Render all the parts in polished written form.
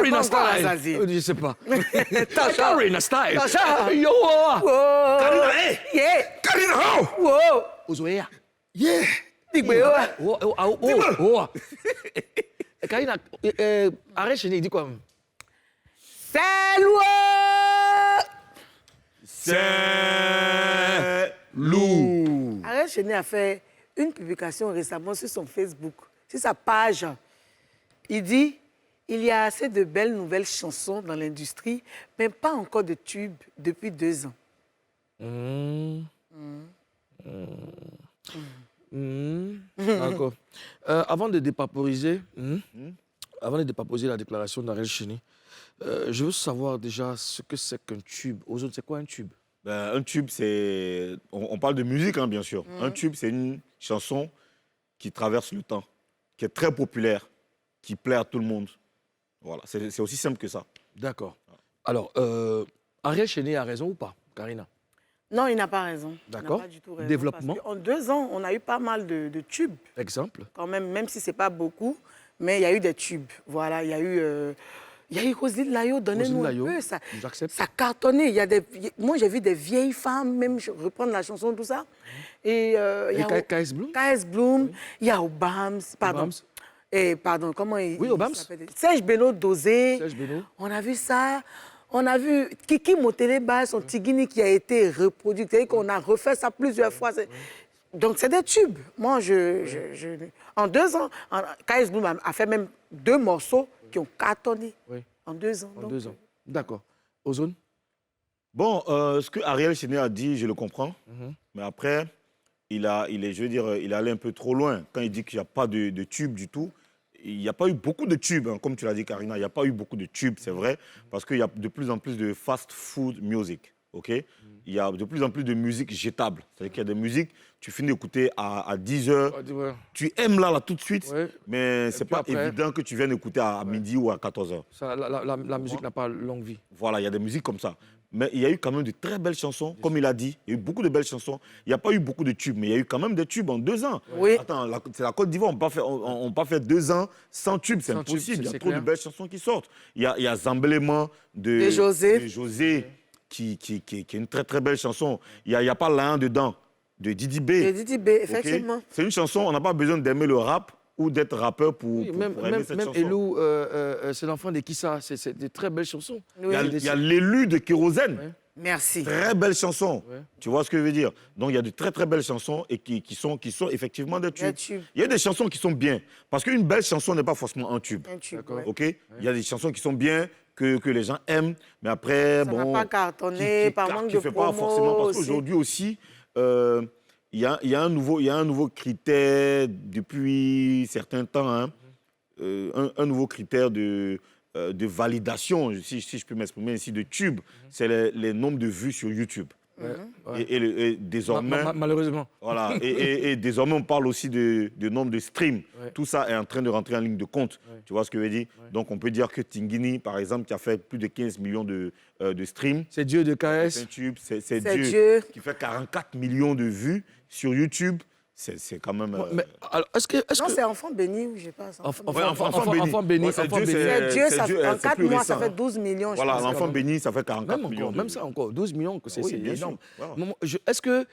Karina style. Je sais pas. Karina style. Yo. Karina, hey. Yeah. Karina, how? Wow. Ozoea. Yeah. Karina, arrête chez il dit quoi? C'est loin. C'est loup. Arrête Chéné a fait une publication récemment sur son Facebook, sur sa page. Il dit il y a assez de belles nouvelles chansons dans l'industrie, mais pas encore de tubes depuis 2 ans. D'accord. Avant de dépaporiser, la déclaration d'Ariel Chéné, je veux savoir déjà ce que c'est qu'un tube. Aux autres, c'est quoi un tube? Ben, un tube, c'est... On parle de musique, hein, bien sûr. Un tube, c'est une chanson qui traverse le temps, qui est très populaire, qui plaît à tout le monde. Voilà, c'est aussi simple que ça. D'accord. Alors, Ariel Chéné a raison ou pas, Karina? Non, il n'a pas raison. D'accord. Il n'a pas du tout raison. Développement. En 2 ans, on a eu pas mal de tubes. Exemple. Quand même si ce n'est pas beaucoup, mais il y a eu des tubes. Voilà, il y a eu Roselyne Layo, donnez-nous un peu. Ça cartonnait. Moi, j'ai vu des vieilles femmes, même reprendre la chanson, tout ça. Et il y a KS Bloom? KS Bloom, il y a Obams, pardon. Pardon, comment il Obams. Serge Beno Dosé. Serge Beno. On a vu ça. On a vu Kiki Moteleba, son Tigini qui a été reproduit. C'est-à-dire qu'on a refait ça plusieurs fois. Donc, c'est des tubes. Moi, en 2 ans, KS Bloom a fait même 2 morceaux qui ont cartonné en 2 ans. En 2 ans. D'accord. Ozone? Bon, ce que Ariel Chéné a dit, je le comprends. Mais après, il est allé un peu trop loin. Quand il dit qu'il n'y a pas de tube du tout, il n'y a pas eu beaucoup de tubes, hein, comme tu l'as dit, Karina. Il n'y a pas eu beaucoup de tubes, c'est vrai, parce qu'il y a de plus en plus de fast food music. Okay? Il y a de plus en plus de musique jetable. C'est-à-dire qu'il y a des musiques, tu finis d'écouter à 10 heures, tu aimes là tout de suite, mais ce n'est pas évident que tu viennes écouter à midi ou à 14 heures. Ça, la musique n'a pas longue vie. Voilà, il y a des musiques comme ça. Mais il y a eu quand même de très belles chansons, comme il a dit. Il y a eu beaucoup de belles chansons. Il n'y a pas eu beaucoup de tubes, mais il y a eu quand même des tubes en 2 ans. Oui. Attends, c'est la Côte d'Ivoire, on peut pas faire 2 ans sans tubes, c'est impossible. Il y a trop de belles chansons qui sortent. Il y a Zambélément de José qui est une très très belle chanson. Il n'y a pas L'un dedans, de Didi B. De Didi B, effectivement. Okay? C'est une chanson, on n'a pas besoin d'aimer le rap ou d'être rappeur pour aimer cette chanson. Même Elou, c'est l'enfant de Kissa, c'est de très belles chansons. Oui. Il y a L'élu de Kérosène. Ouais. Merci. Très belle chanson. Ouais. Tu vois ce que je veux dire? Donc, il y a de très, très belles chansons et qui sont effectivement des tubes. Il y a des chansons qui sont bien. Parce qu'une belle chanson n'est pas forcément un tube. OK? Il y a des chansons qui sont bien, que les gens aiment. Mais après, ça n'a pas cartonné, par manque de promo. Pas forcément. Parce qu'aujourd'hui aussi, il y a un nouveau critère depuis certains temps. Hein, un nouveau critère de validation, si je peux m'exprimer ici, de tube, c'est les nombres de vues sur YouTube. Et désormais... Malheureusement. Voilà. Et désormais, on parle aussi de nombre de streams. Tout ça est en train de rentrer en ligne de compte. Tu vois ce que je veux dire? Donc, on peut dire que Tingini, par exemple, qui a fait plus de 15 millions de streams... C'est Dieu de KS. C'est un tube. C'est Dieu qui fait 44 millions de vues sur YouTube. C'est quand même... Mais, alors, non, c'est Enfant béni, ou je sais pas. Enfant béni. C'est Dieu, en 4 mois, ça fait 12 millions. Voilà, l'Enfant béni, ça fait 44 millions. Même ça encore, 12 millions, c'est énorme. Voilà. Est-ce que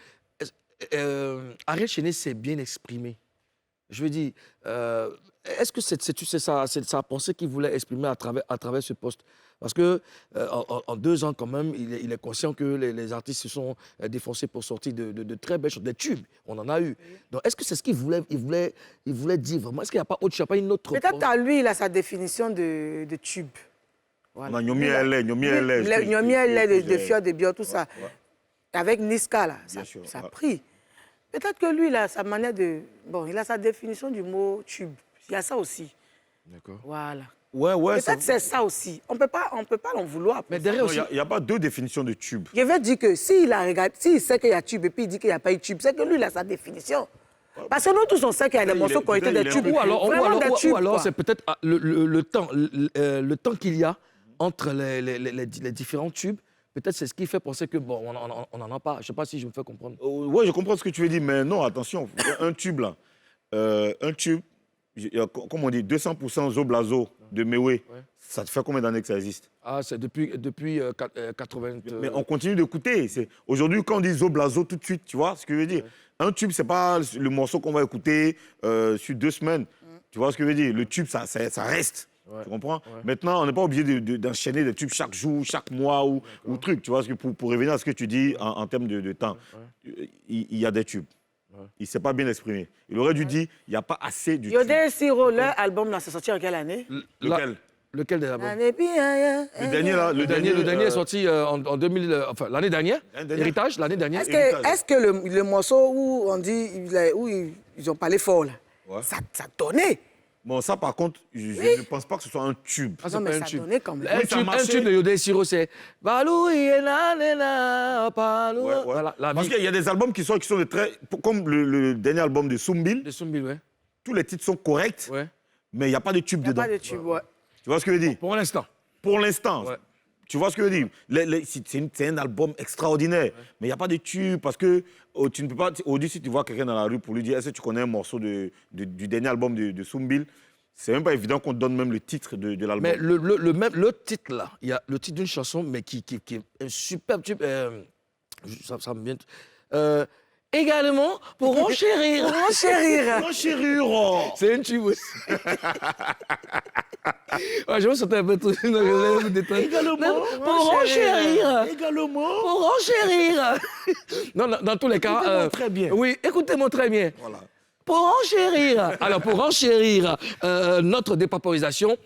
Ariel Chéné s'est bien exprimé? Je veux dire, est-ce que c'est sa pensée qu'il voulait exprimer à travers ce poste? Parce que en 2 ans, quand même, il est conscient que les artistes se sont défoncés pour sortir de très belles choses, des tubes. On en a eu. Donc, est-ce que c'est ce qu'il voulait dire vraiment? Est-ce qu'il n'y a pas autre chose, pas une autre... Peut-être à lui, il a sa définition de tube. Voilà. Nyomi LA de Fior de Bio, tout ça. Avec Niska, là, ça a pris. Peut-être que lui, il a sa manière de... Bon, il a sa définition du mot tube. Il y a ça aussi. D'accord. Voilà. Peut-être c'est ça aussi. On peut pas l'en vouloir. Mais derrière aussi... Il n'y a pas 2 définitions de tube. Je veux dire que s'il sait qu'il y a tube et puis il dit qu'il n'y a pas eu tube, c'est que lui, il a sa définition. Parce que nous tous, on sait qu'il y a des morceaux qui ont été des tubes. Ou alors c'est peut-être le temps qu'il y a entre les différents tubes. Peut-être c'est ce qui fait penser que, bon, on n'en a pas. Je ne sais pas si je me fais comprendre. Oui, je comprends ce que tu veux dire, mais non, attention. Un tube, là. Un tube, comme on dit, 200% Zo Blazo de Mewé. Ça te fait combien d'années que ça existe? Ah, c'est depuis 80. Mais on continue d'écouter. Aujourd'hui, quand on dit Zo Blazo tout de suite, tu vois ce que je veux dire? Un tube, c'est pas le morceau qu'on va écouter sur 2 semaines. Tu vois ce que je veux dire? Le tube, ça reste. Tu comprends? Maintenant, on n'est pas obligé d'enchaîner des tubes chaque jour, chaque mois ou truc. Tu vois, parce que pour revenir à ce que tu dis en termes de temps, il y a des tubes. Il ne s'est pas bien exprimé. Il aurait dû dire il n'y a pas assez de tubes. Yodé Siro, leur album, là, c'est sorti en quelle année? Lequel des albums? Le dernier, là. Le dernier est sorti en 2000, enfin l'année dernière. Héritage, l'année dernière. Est-ce que le morceau où on dit, où ils ont parlé fort, là, ça donnait? Bon, ça, par contre, je ne pense pas que ce soit un tube. Ah, Non, mais pas ça un tube. donnait quand même. Un tube de Yodé Siro, c'est Balou Yena Nena Balou. Ouais. Voilà, la Parce vie qu'il y a des albums qui sont de très... Comme le dernier album de Soumbil, de Soumbil, ouais. tous les titres sont corrects, Ouais. mais il n'y a pas de tube Il n'y a dedans. pas de tube, ouais. Tu vois ce que je veux dire? Pour l'instant. Pour l'instant. Ouais. Tu vois ce que je veux dire? C'est un album extraordinaire, mais il n'y a pas de tube parce que tu ne peux pas... Aujourd'hui, si tu vois quelqu'un dans la rue pour lui dire est-ce que tu connais un morceau du dernier album de Soumbil, c'est même pas évident qu'on te donne même le titre de l'album. Mais le titre là, il y a le titre d'une chanson, mais qui est un superbe tube. Ça me vient. Également pour enchérir. Enchérir. Enchérir. C'est une tube aussi. Ouais, je vais sauter un peu tout. Je vais me détendre. Également. Pour enchérir. Également. Pour enchérir. Non, dans tous les cas. Écoutez-moi très bien. Oui, écoutez-moi très bien. Voilà. Pour enchérir. Alors, pour enchérir notre dépaporisation,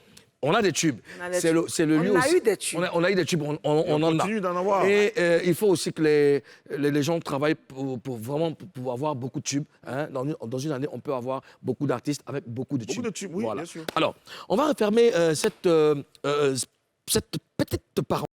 on a des tubes. On a des C'est tubes. le On lieu a aussi. eu des tubes. On a eu des tubes, on en a. continue d'en avoir. Et il faut aussi que les gens travaillent pour vraiment pour avoir beaucoup de tubes. Hein. Dans une année, on peut avoir beaucoup d'artistes avec beaucoup de tubes. Beaucoup de tubes, oui, bien sûr. Alors, on va refermer cette petite parenthèse.